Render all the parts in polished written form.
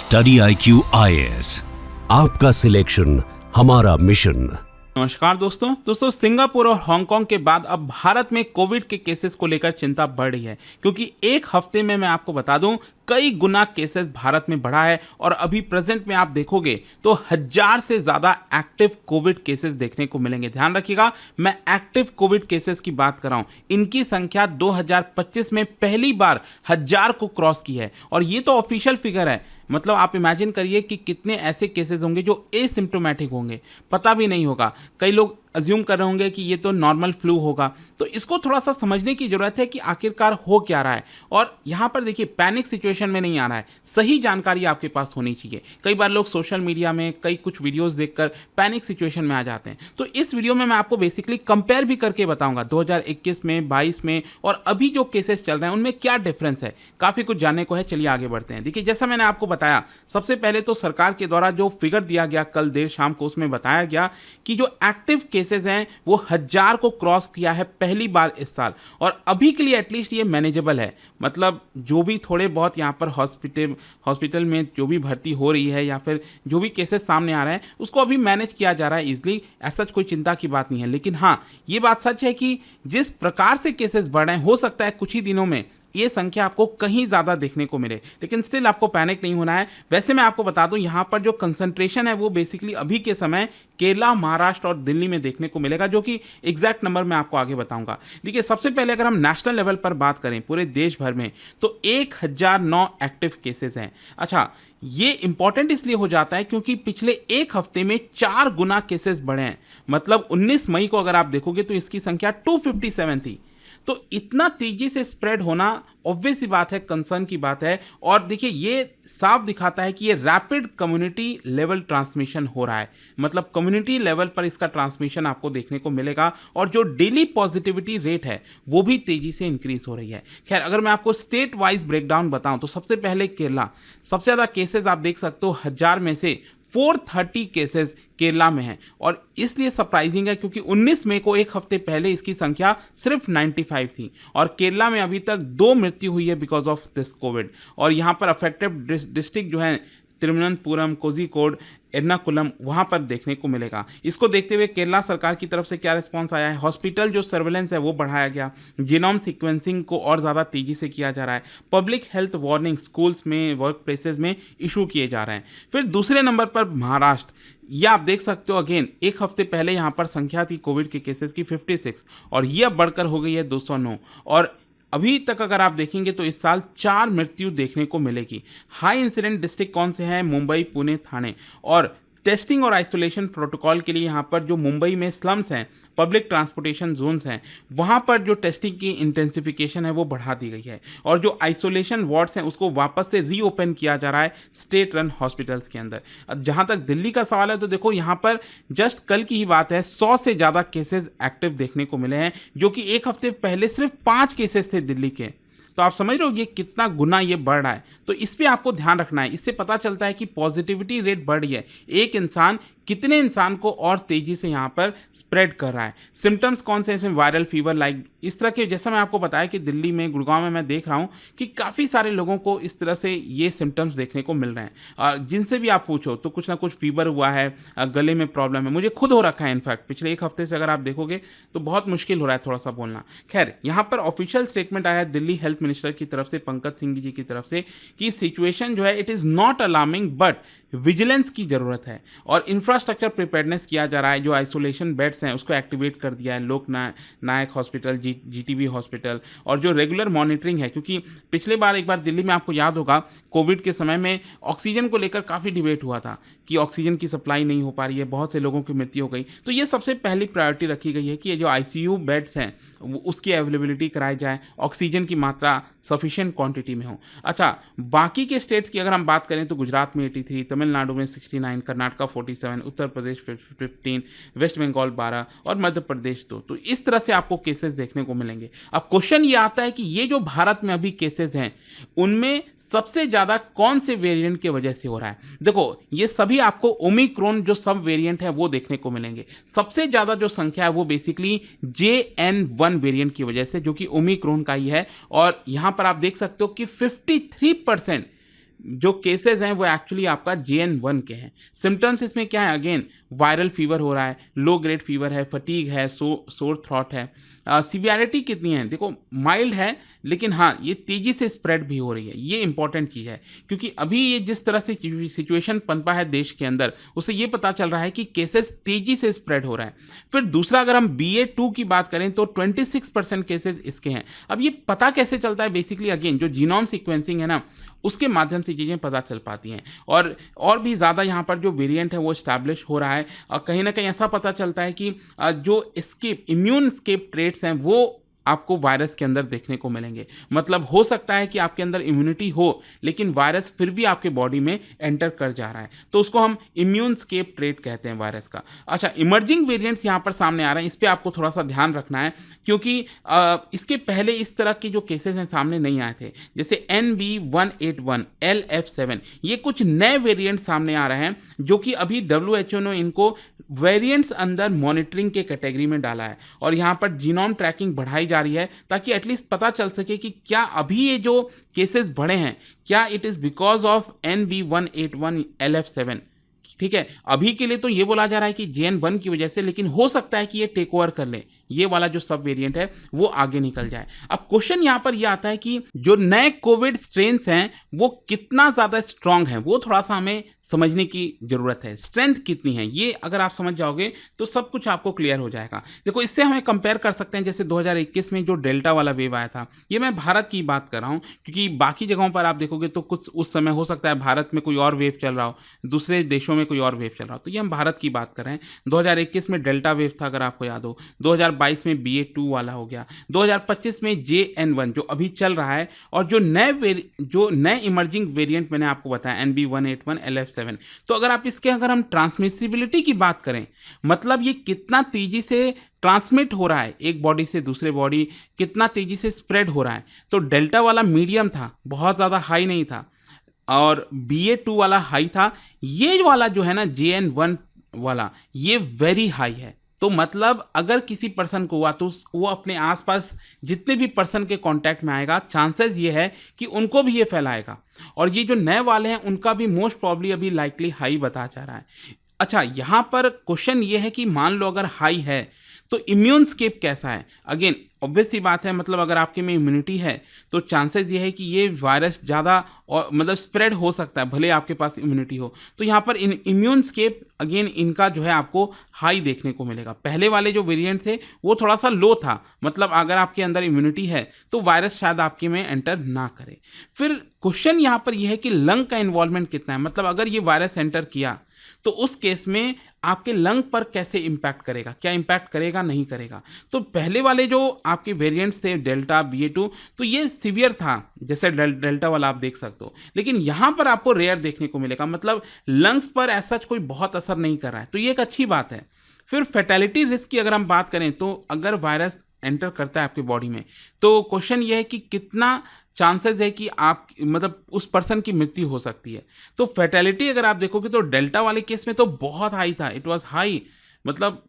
Study IQ IAS, आपका selection हमारा mission. नमस्कार दोस्तों सिंगापुर और हांगकांग के बाद अब भारत में कोविड के केसेस को लेकर चिंता बढ़ रही है, क्योंकि एक हफ्ते में मैं आपको बता दूं कई गुना केसेस भारत में बढ़ा है और अभी प्रेजेंट में आप देखोगे तो 1000 से ज्यादा एक्टिव कोविड केसेस देखने को मिलेंगे। ध्यान रखिएगा, मैं एक्टिव कोविड केसेस की बात कर रहा हूं। इनकी संख्या 2025 में पहली बार 1000 को क्रॉस की है और ये तो ऑफिशियल फिगर है। मतलब आप इमेजिन करिए कि कितने ऐसे केसेस होंगे जो एसिम्प्टोमेटिक होंगे, पता भी नहीं होगा। कई लोग अज्यूम कर रहे होंगे कि ये तो नॉर्मल फ्लू होगा। तो इसको थोड़ा सा समझने की जरूरत है कि आखिरकार हो क्या रहा है। और यहाँ पर देखिए, पैनिक सिचुएशन में नहीं आ रहा है, सही जानकारी आपके पास होनी चाहिए। कई बार लोग सोशल मीडिया में कई कुछ वीडियोस देखकर पैनिक सिचुएशन में आ जाते हैं। तो इस वीडियो में मैं आपको बेसिकली कंपेयर भी करके बताऊंगा 2021 में, 22 में और अभी जो केसेस चल रहे हैं उनमें क्या डिफरेंस है। काफी कुछ जानने को है, चलिए आगे बढ़ते हैं। देखिए, जैसा मैंने आपको बताया, सबसे पहले तो सरकार के द्वारा जो फिगर दिया गया कल देर शाम को, उसमें बताया गया कि जो एक्टिव केसेस हैं वो 1000 को क्रॉस किया है पहली बार इस साल। और अभी के लिए एटलीस्ट ये मैनेजेबल है। मतलब जो भी थोड़े बहुत यहाँ पर हॉस्पिटल में जो भी भर्ती हो रही है या फिर जो भी केसेस सामने आ रहे हैं उसको अभी मैनेज किया जा रहा है इजिली। ऐसा कोई चिंता की बात नहीं है। लेकिन हाँ, ये बात सच है कि जिस प्रकार से केसेस बढ़ रहे हैं, हो सकता है कुछ ही दिनों में ये संख्या आपको कहीं ज़्यादा देखने को मिले, लेकिन स्टिल आपको पैनिक नहीं होना है। वैसे मैं आपको बता दूं, यहाँ पर जो कंसंट्रेशन है वो बेसिकली अभी के समय केरला, महाराष्ट्र और दिल्ली में देखने को मिलेगा, जो कि एग्जैक्ट नंबर मैं आपको आगे बताऊंगा। देखिए, सबसे पहले अगर हम नेशनल लेवल पर बात करें पूरे देश भर में, तो 1009 एक्टिव केसेस हैं। अच्छा, ये इंपॉर्टेंट इसलिए हो जाता है क्योंकि पिछले एक हफ्ते में 4 गुना केसेस बढ़े हैं। मतलब 19 मई को अगर आप देखोगे तो इसकी संख्या 257 थी। तो इतना तेजी से स्प्रेड होना ऑब्वियस सी बात है, कंसर्न की बात है। और देखिए, ये साफ दिखाता है कि ये रैपिड कम्युनिटी लेवल ट्रांसमिशन हो रहा है। मतलब कम्युनिटी लेवल पर इसका ट्रांसमिशन आपको देखने को मिलेगा और जो डेली पॉजिटिविटी रेट है वो भी तेजी से इंक्रीज हो रही है। खैर, अगर मैं आपको स्टेट वाइज ब्रेकडाउन बताऊं तो सबसे पहले केरला, सबसे ज़्यादा केसेस आप देख सकते हो 1000 में से 430 केसेस केरला में हैं। और इसलिए सरप्राइजिंग है क्योंकि 19 मई को एक हफ्ते पहले इसकी संख्या सिर्फ 95 थी और केरला में अभी तक 2 मृत्यु हुई है बिकॉज ऑफ दिस कोविड। और यहाँ पर अफेक्टेड डिस्ट्रिक्ट जो है तिरुवनंतपुरम, कोझिकोड, एर्नाकुलम, वहाँ पर देखने को मिलेगा। इसको देखते हुए केरला सरकार की तरफ से क्या रिस्पांस आया है, हॉस्पिटल जो सर्वेलेंस है वो बढ़ाया गया, जीनोम सीक्वेंसिंग को और ज़्यादा तेज़ी से किया जा रहा है, पब्लिक हेल्थ वार्निंग स्कूल्स में, वर्क प्लेसेस में इशू किए जा रहे हैं। फिर दूसरे नंबर पर महाराष्ट्र, यह आप देख सकते हो, अगेन एक हफ्ते पहले यहाँ पर संख्या थी कोविड के केसेस की 56 और ये अब बढ़कर हो गई है 209। और अभी तक अगर आप देखेंगे तो इस साल 4 मृत्यु देखने को मिलेगी। हाई इंसिडेंट डिस्ट्रिक्ट कौन से हैं? मुंबई, पुणे, थाने। और टेस्टिंग और आइसोलेशन प्रोटोकॉल के लिए यहाँ पर जो मुंबई में स्लम्स हैं, पब्लिक ट्रांसपोर्टेशन जोन्स हैं, वहाँ पर जो टेस्टिंग की इंटेंसिफिकेशन है वो बढ़ा दी गई है। और जो आइसोलेशन वार्ड्स हैं उसको वापस से रीओपन किया जा रहा है स्टेट रन हॉस्पिटल्स के अंदर। अब जहाँ तक दिल्ली का सवाल है तो देखो, यहाँ पर जस्ट कल की ही बात है, 100 से ज़्यादा केसेस एक्टिव देखने को मिले हैं, जो कि एक हफ्ते पहले सिर्फ 5 केसेस थे दिल्ली के। तो आप समझ रहे हो ये कितना गुना ये बढ़ रहा है। तो इस पे आपको ध्यान रखना है। इससे पता चलता है कि पॉजिटिविटी रेट बढ़ रही है। एक इंसान कितने इंसान को और तेजी से यहाँ पर स्प्रेड कर रहा है। सिम्टम्स कौन से, इसमें वायरल फीवर, लाइक इस तरह के, जैसा मैं आपको बताया कि दिल्ली में, गुड़गांव में मैं देख रहा हूँ कि काफ़ी सारे लोगों को इस तरह से ये सिम्टम्स देखने को मिल रहे हैं। जिनसे भी आप पूछो तो कुछ ना कुछ फीवर हुआ है, गले में प्रॉब्लम है। मुझे खुद हो रखा है इनफैक्ट, पिछले एक हफ्ते से अगर आप देखोगे तो बहुत मुश्किल हो रहा है थोड़ा सा बोलना। खैर, यहाँ पर ऑफिशियल स्टेटमेंट आया है दिल्ली हेल्थ मिनिस्टर की तरफ से, पंकज सिंह जी की तरफ से, कि सिचुएशन जो है it is not alarming but vigilance की ज़रूरत है और इंफ्रास्ट्रक्चर प्रिपेयर्डनेस किया जा रहा है। जो आइसोलेशन बेड्स हैं उसको एक्टिवेट कर दिया है, लोक नायक हॉस्पिटल, जीटीबी हॉस्पिटल, और जो रेगुलर मॉनिटरिंग है, क्योंकि पिछले बार एक बार दिल्ली में आपको याद होगा कोविड के समय में ऑक्सीजन को लेकर काफ़ी डिबेट हुआ था कि ऑक्सीजन की सप्लाई नहीं हो पा रही है, बहुत से लोगों की मृत्यु हो गई। तो ये सबसे पहली प्रायोरिटी रखी गई है कि ये जो आईसीयू बेड्स हैं उसकी अवेलेबिलिटी कराई जाए, ऑक्सीजन की मात्रा सफिशिएंट क्वांटिटी में हो। अच्छा, बाकी के स्टेट्स की अगर हम बात करें तो गुजरात में 83, तमिलनाडु में 69, कर्नाटका 47, उत्तर प्रदेश 15, वेस्ट बंगाल 12 और मध्य प्रदेश 2। तो इस तरह से आपको केसेस देखने को मिलेंगे। अब क्वेश्चन ये आता है कि ये जो भारत में अभी केसेस हैं उनमें सबसे ज़्यादा कौन से वेरिएंट की वजह से हो रहा है। देखो, ये सभी आपको ओमिक्रॉन जो सब वेरिएंट है वो देखने को मिलेंगे। सबसे ज़्यादा जो संख्या है वो बेसिकली JN1 वेरिएंट की वजह से, जो कि ओमिक्रॉन का ही है। और यहाँ पर आप देख सकते हो कि 53% जो केसेस हैं वो एक्चुअली आपका JN1 के हैं। सिम्टम्स इसमें क्या है, अगेन वायरल फीवर हो रहा है, लो ग्रेड फीवर है, फटीग है, सोर थ्रॉट है। सीवियरिटी कितनी है, देखो माइल्ड है, लेकिन हाँ ये तेज़ी से स्प्रेड भी हो रही है, ये इंपॉर्टेंट चीज़ है, क्योंकि अभी ये जिस तरह से सिचुएशन पनपा है देश के अंदर, उससे ये पता चल रहा है कि केसेस तेज़ी से स्प्रेड हो रहा है। फिर दूसरा, अगर हम BA.2 की बात करें तो 26% केसेस इसके हैं। अब ये पता कैसे चलता है, बेसिकली अगेन जो जीनोम सीक्वेंसिंग है ना, उसके माध्यम से चीज़ें पता चल पाती हैं, और भी ज़्यादा यहाँ पर जो वेरिएंट है वो इस्टेब्लिश हो रहा है। और कहीं ना कहीं ऐसा पता चलता है कि जो इम्यून एस्केप ट्रेट्स हैं वो आपको वायरस के अंदर देखने को मिलेंगे। मतलब हो सकता है कि आपके अंदर इम्यूनिटी हो, लेकिन वायरस फिर भी आपके बॉडी में एंटर कर जा रहा है, तो उसको हम इम्यून एस्केप ट्रेट कहते हैं वायरस का। अच्छा, इमर्जिंग वेरिएंट्स यहाँ पर सामने आ रहे हैं, इस पर आपको थोड़ा सा ध्यान रखना है, क्योंकि इसके पहले इस तरह के जो केसेस हैं सामने नहीं आए थे। जैसे NB181, LF7, ये कुछ नए वेरिएंट सामने आ रहे हैं, जो कि अभी WHO ने इनको वेरिएंट्स अंदर मॉनिटरिंग के कैटेगरी में डाला है, और यहाँ पर जीनोम ट्रैकिंग बढ़ाई जा रही है, ताकि एटलीस्ट पता चल सके कि क्या अभी ये जो केसेस बढ़े हैं, क्या it is because of NB181 LF7। ठीक है, अभी के लिए तो ये बोला जा रहा है कि JN1 की वजह से, लेकिन हो सकता है कि ये टेक ओवर कर ले, ये वाला जो सब वेरिएंट है वो आगे निकल जाए। अब क्वेश्चन यहाँ पर यह आता है कि जो नए कोविड स्ट्रेन्स हैं वो कितना ज़्यादा स्ट्रांग है, वो थोड़ा सा हमें समझने की ज़रूरत है। स्ट्रेंथ कितनी है, ये अगर आप समझ जाओगे तो सब कुछ आपको क्लियर हो जाएगा। देखो, इससे हमें कंपेयर कर सकते हैं, जैसे 2021 में जो डेल्टा वाला वेव आया था, ये मैं भारत की बात कर रहा हूँ, क्योंकि बाकी जगहों पर आप देखोगे तो कुछ उस समय हो सकता है भारत में कोई और वेव चल रहा हो, दूसरे देशों में कोई और वेव चल रहा हो, तो ये हम भारत की बात कर रहे हैं। 2021 में डेल्टा वेव था, अगर आपको याद हो। 2022 में BA.2 वाला हो गया। 2025 में JN1 जो अभी चल रहा है, और जो नए इमर्जिंग वेरिएंट मैंने आपको बताया NB181 LF7। तो अगर हम ट्रांसमिसिबिलिटी की बात करें, मतलब ये कितना तेजी से ट्रांसमिट हो रहा है एक बॉडी से दूसरे बॉडी, कितना तेजी से स्प्रेड हो रहा है, तो डेल्टा वाला मीडियम था, बहुत ज़्यादा हाई नहीं था, और BA.2 वाला हाई था। ये वाला जो है ना JN1 वाला, ये वेरी हाई है। तो मतलब अगर किसी पर्सन को हुआ तो वो अपने आसपास जितने भी पर्सन के कांटेक्ट में आएगा, चांसेस ये है कि उनको भी ये फैलाएगा, और ये जो नए वाले हैं उनका भी मोस्ट प्रॉब्ली अभी लाइकली हाई बताया जा रहा है। अच्छा, यहाँ पर क्वेश्चन ये है कि मान लो अगर हाई है तो इम्यून स्केप कैसा है। अगेन ऑब्वियस सी बात है, मतलब अगर आपके में इम्यूनिटी है तो चांसेस ये है कि ये वायरस ज़्यादा और मतलब स्प्रेड हो सकता है, भले आपके पास इम्यूनिटी हो। तो यहाँ पर इम्यून स्केप अगेन इनका जो है आपको हाई देखने को मिलेगा। पहले वाले जो वेरिएंट थे वो थोड़ा सा लो था, मतलब अगर आपके अंदर इम्यूनिटी है तो वायरस शायद आपके में एंटर ना करे। फिर क्वेश्चन यहाँ पर यह है कि लंग का इन्वॉल्वमेंट कितना है, मतलब अगर ये वायरस एंटर किया तो उस केस में आपके लंग पर कैसे इंपैक्ट करेगा, क्या इंपैक्ट करेगा नहीं करेगा। तो पहले वाले जो आपके वेरिएंट्स थे डेल्टा BA.2, तो ये सीवियर था, जैसे डेल्टा वाला आप देख सकते हो, लेकिन यहाँ पर आपको रेयर देखने को मिलेगा, मतलब लंग्स पर ऐसा कोई बहुत असर नहीं कर रहा है, तो ये एक अच्छी बात है। फिर फैटेलिटी रिस्क की अगर हम बात करें, तो अगर वायरस एंटर करता है आपकी बॉडी में, तो क्वेश्चन ये है कि कितना चांसेस है कि आप मतलब उस पर्सन की मृत्यु हो सकती है। तो फैटेलिटी अगर आप देखोगे तो डेल्टा वाले केस में तो बहुत हाई था, इट वाज हाई, मतलब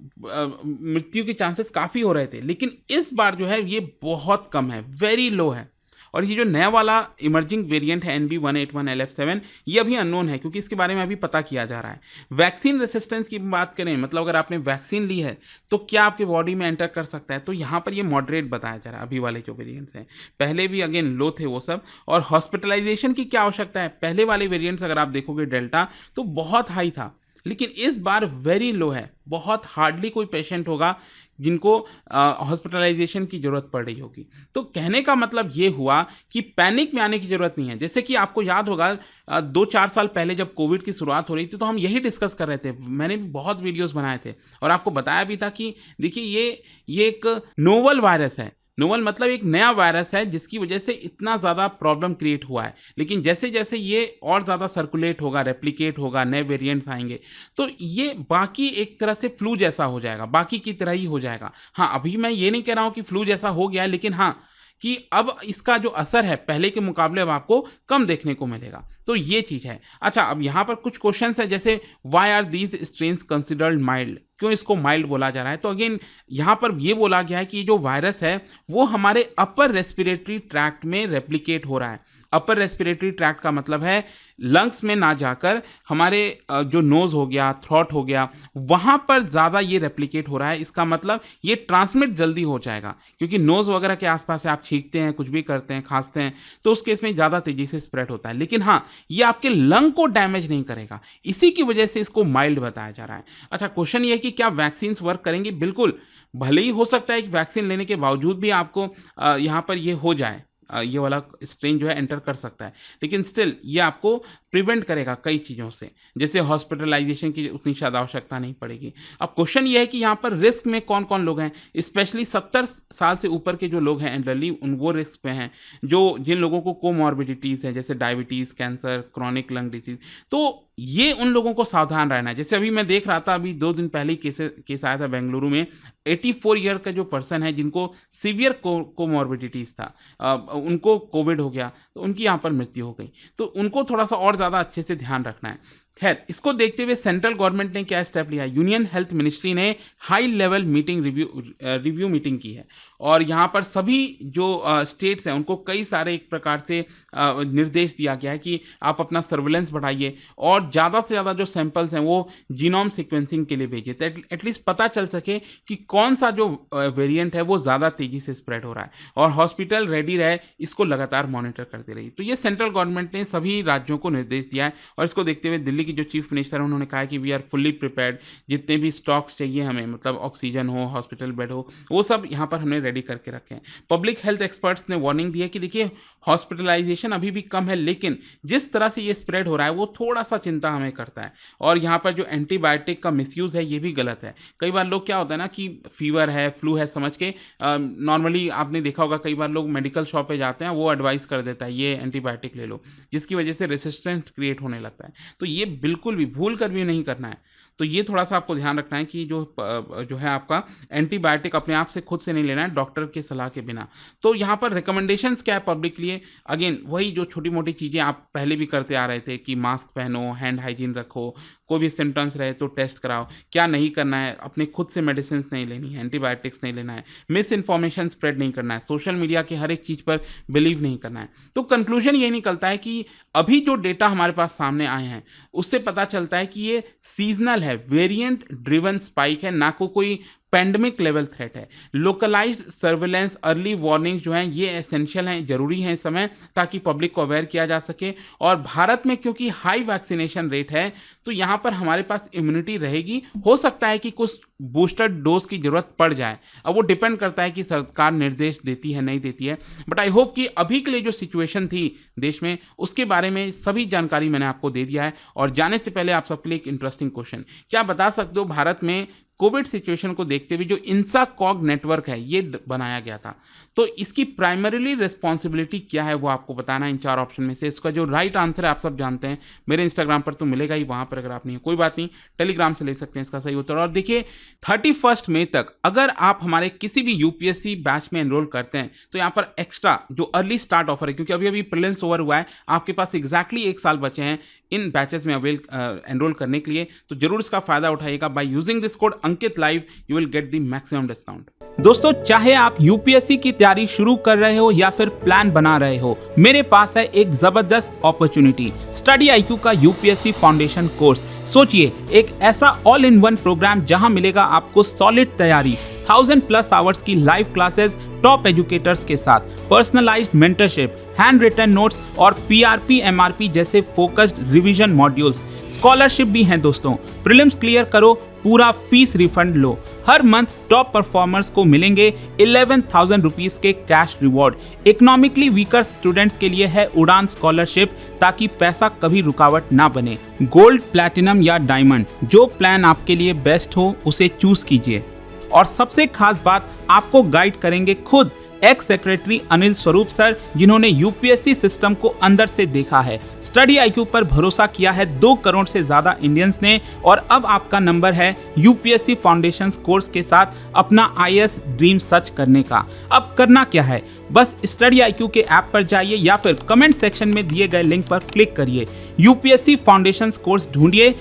मृत्यु के चांसेस काफ़ी हो रहे थे, लेकिन इस बार जो है ये बहुत कम है, वेरी लो है। और ये जो नया वाला इमर्जिंग वेरिएंट है NB181 LF7, ये अभी अननोन है, क्योंकि इसके बारे में अभी पता किया जा रहा है। वैक्सीन रेसिस्टेंस की बात करें, मतलब अगर आपने वैक्सीन ली है तो क्या आपके बॉडी में एंटर कर सकता है, तो यहाँ पर ये मॉडरेट बताया जा रहा है अभी वाले जो वेरिएंट्स हैं। पहले भी अगेन लो थे वो सब। और हॉस्पिटलाइजेशन की क्या आवश्यकता है, पहले वाले वेरिएंट्स अगर आप देखोगे डेल्टा तो बहुत हाई था, लेकिन इस बार वेरी लो है, बहुत हार्डली कोई पेशेंट होगा जिनको हॉस्पिटलाइजेशन की ज़रूरत पड़ रही होगी। तो कहने का मतलब ये हुआ कि पैनिक में आने की ज़रूरत नहीं है। जैसे कि आपको याद होगा 2-4 साल पहले जब कोविड की शुरुआत हो रही थी तो हम यही डिस्कस कर रहे थे, मैंने भी बहुत वीडियोस बनाए थे और आपको बताया भी था कि देखिए ये एक नोवल वायरस है। नोवल मतलब एक नया वायरस है जिसकी वजह से इतना ज़्यादा प्रॉब्लम क्रिएट हुआ है, लेकिन जैसे जैसे ये और ज़्यादा सर्कुलेट होगा, रेप्लिकेट होगा, नए वेरिएंट्स आएंगे तो ये बाकी एक तरह से फ्लू जैसा हो जाएगा, बाकी की तरह ही हो जाएगा। हाँ, अभी मैं ये नहीं कह रहा हूँ कि फ्लू जैसा हो गया है, लेकिन हाँ कि अब इसका जो असर है पहले के मुकाबले अब आपको कम देखने को मिलेगा, तो ये चीज़ है। अच्छा, अब यहाँ पर कुछ क्वेश्चंस है, जैसे why are these strains considered mild, क्यों इसको माइल्ड बोला जा रहा है। तो अगेन यहाँ पर ये बोला गया है कि जो वायरस है वो हमारे अपर रेस्पिरेटरी ट्रैक्ट में रेप्लिकेट हो रहा है अपर रेस्पिरेटरी ट्रैक्ट का मतलब है लंग्स में ना जाकर हमारे जो नोज हो गया, थ्रोट हो गया, वहां पर ज़्यादा ये रेप्लिकेट हो रहा है। इसका मतलब ये ट्रांसमिट जल्दी हो जाएगा, क्योंकि नोज वगैरह के आसपास से आप छींकते हैं, कुछ भी करते हैं, खांसते हैं, तो उस केस में ज़्यादा तेजी से स्प्रेड होता है। लेकिन हाँ, ये आपके लंग को डैमेज नहीं करेगा, इसी की वजह से इसको माइल्ड बताया जा रहा है। अच्छा, क्वेश्चन ये है कि क्या वैक्सीन वर्क करेंगी? बिल्कुल, भले ही हो सकता है कि वैक्सीन लेने के बावजूद भी आपको यहाँ पर ये हो जाए, ये वाला स्ट्रेन जो है एंटर कर सकता है, लेकिन स्टिल ये आपको प्रिवेंट करेगा कई चीज़ों से, जैसे हॉस्पिटलाइजेशन की उतनी शायद आवश्यकता नहीं पड़ेगी। अब क्वेश्चन ये है कि यहाँ पर रिस्क में कौन कौन लोग हैं, स्पेशली 70 साल से ऊपर के जो लोग हैं एल्डरली, वो रिस्क पे हैं, जिन लोगों को कोमॉर्बिडिटीज़ हैं, जैसे diabetes, cancer, chronic lung disease, तो ये उन लोगों को सावधान रहना है। जैसे अभी मैं देख रहा था, अभी 2 दिन पहले ही केस आया था बेंगलुरु में, 84 ईयर का जो पर्सन है जिनको सीवियर कोमॉर्बिडिटीज़ था, उनको कोविड हो गया, तो उनकी यहाँ पर मृत्यु हो गई। तो उनको थोड़ा सा और ज़्यादा अच्छे से ध्यान रखना है। खैर, इसको देखते हुए सेंट्रल गवर्नमेंट ने क्या स्टेप लिया है? यूनियन हेल्थ मिनिस्ट्री ने high level meeting review meeting की है, और यहाँ पर सभी जो स्टेट्स हैं उनको कई सारे एक प्रकार से निर्देश दिया गया है कि आप अपना सर्विलेंस बढ़ाइए और ज़्यादा से ज़्यादा जो सैंपल्स हैं वो जीनोम सीक्वेंसिंग के लिए भेजिए, तो एटलीस्ट पता चल सके कि कौन सा जो वेरिएंट है वो ज़्यादा तेज़ी से स्प्रेड हो रहा है, और हॉस्पिटल रेडी रहे, इसको लगातार मॉनिटर करते रहिए। तो ये सेंट्रल गवर्नमेंट ने सभी राज्यों को निर्देश दिया है, और इसको देखते हुए दिल्ली की जो चीफ मिनिस्टर है उन्होंने कहा है कि वी आर फुल्ली प्रिपेयर्ड, जितने भी स्टॉक्स चाहिए हमें, मतलब ऑक्सीजन हो, हॉस्पिटल बेड हो, वो सब यहाँ पर हमने रेडी करके रखे हैं। पब्लिक हेल्थ एक्सपर्ट्स ने वार्निंग दी है कि देखिए, हॉस्पिटलाइजेशन अभी भी कम है, लेकिन जिस तरह से ये स्प्रेड हो रहा है वो थोड़ा सा चिंता हमें करता है, और यहाँ पर जो एंटीबायोटिक का मिसयूज़ है ये भी गलत है। कई बार लोग क्या होता है ना कि फीवर है, फ्लू है समझ के, नॉर्मली आपने देखा होगा कई बार लोग मेडिकल शॉप पे जाते हैं, वो एडवाइस कर देता है ये एंटीबायोटिक ले लो, जिसकी वजह से रेसिस्टेंस क्रिएट होने लगता है। तो ये बिल्कुल भी भूल कर भी नहीं करना है। तो ये थोड़ा सा आपको ध्यान रखना है कि जो है आपका एंटीबायोटिक अपने आप से खुद से नहीं लेना है, डॉक्टर के सलाह के बिना। तो यहाँ पर रिकमेंडेशंस क्या है पब्लिक के लिए? अगेन वही जो छोटी मोटी चीज़ें आप पहले भी करते आ रहे थे कि मास्क पहनो, हैंड हाइजीन रखो, कोई भी सिम्टम्स रहे तो टेस्ट कराओ। क्या नहीं करना है? अपने खुद से मेडिसिन नहीं लेनी है, एंटीबायोटिक्स नहीं लेना है, मिस इन्फॉर्मेशन स्प्रेड नहीं करना है, सोशल मीडिया के हर एक चीज़ पर बिलीव नहीं करना है। तो कंक्लूजन ये निकलता है कि अभी जो डेटा हमारे पास सामने आए हैं उससे पता चलता है कि ये सीजनल है, वेरिएंट ड्रिवन स्पाइक है, ना कोई पैंडमिक लेवल थ्रेट है। लोकलाइज्ड सर्विलेंस, अर्ली वार्निंग जो हैं ये एसेंशियल हैं, जरूरी हैं इस समय, ताकि पब्लिक को अवेयर किया जा सके। और भारत में क्योंकि हाई वैक्सीनेशन रेट है तो यहाँ पर हमारे पास इम्यूनिटी रहेगी। हो सकता है कि कुछ बूस्टर डोज की जरूरत पड़ जाए, अब वो डिपेंड करता है कि सरकार निर्देश देती है नहीं देती है, बट आई होप कि अभी के लिए जो सिचुएशन थी देश में उसके बारे में सभी जानकारी मैंने आपको दे दिया है। और जाने से पहले आप सबके लिए एक इंटरेस्टिंग क्वेश्चन, क्या बता सकते हो भारत में कोविड सिचुएशन को देखते हुए जो इंसाकॉग नेटवर्क है ये बनाया गया था, तो इसकी प्राइमरीली रिस्पॉन्सिबिलिटी क्या है वो आपको बताना है इन 4 ऑप्शन में से। इसका जो राइट आंसर है आप सब जानते हैं, मेरे इंस्टाग्राम पर तो मिलेगा ही, वहां पर अगर आप नहीं है कोई बात नहीं, टेलीग्राम से ले सकते हैं इसका सही उत्तर। और देखिए 31 मई तक अगर आप हमारे किसी भी यूपीएससी बैच में एनरोल करते हैं तो यहाँ पर एक्स्ट्रा जो अर्ली स्टार्ट ऑफर है, क्योंकि अभी अभी प्रीलिम्स ओवर हुआ है, आपके पास एग्जैक्टली 1 साल बचे हैं इन बैचेस में एनरोल करने के लिए, तो जरूर इसका फायदा उठाइएगा। By using this code Ankit live you will get the maximum discount. दोस्तों, चाहे आप यूपीएससी की तैयारी शुरू कर रहे हो या फिर प्लान बना रहे हो, मेरे पास है एक जबरदस्त अपॉर्चुनिटी, स्टडी आईक्यू का यूपीएससी फाउंडेशन कोर्स। सोचिए, एक ऐसा ऑल इन वन प्रोग्राम जहां मिलेगा आपको सॉलिड तैयारी, 1000+ आवर्स की लाइव क्लासेस टॉप एजुकेटर्स के साथ, personalised mentorship, hand written notes और पीआरपी एमआरपी जैसे फोकस्ड रिवीजन मॉड्यूल्स। स्कॉलरशिप भी हैं दोस्तों, प्रीलिम्स क्लियर करो, पूरा फीस रिफंड लो। हर मंथ टॉप परफॉर्मर्स को मिलेंगे 11,000 रुपीज के cash reward. Economically weaker students के लिए है उड़ान स्कॉलरशिप, ताकि पैसा कभी रुकावट ना बने। गोल्ड, प्लैटिनम या डायमंड, जो प्लान आपके लिए बेस्ट हो उसे चूज कीजिए। और सबसे खास बात, आपको गाइड करेंगे खुद x secretary Anil Swarup sir, जिन्होंने यूपीएससी सिस्टम को अंदर से देखा है। स्टडी आईक्यू पर भरोसा किया है 2 करोड़ से ज्यादा इंडियंस ने, और अब आपका नंबर है यूपीएससी फाउंडेशन कोर्स के साथ अपना आईएएस ड्रीम सच करने का। अब करना क्या है, बस स्टडी आईक्यू के ऐप पर जाइए या फिर कमेंट सेक्शन में दिए गए लिंक पर क्लिक करिए, यूपीएससी फाउंडेशन कोर्स ढूंढिए।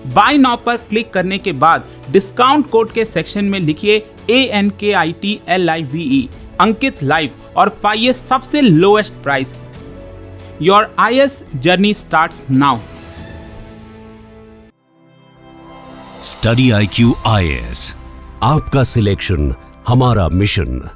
बाय नाउ पर क्लिक करने के बाद डिस्काउंट कोड के सेक्शन में लिखिए ANKITLIVE अंकित लाइव और पाइए सबसे lowest price. Your IAS journey starts now. Study IQ IAS, आपका सिलेक्शन हमारा मिशन।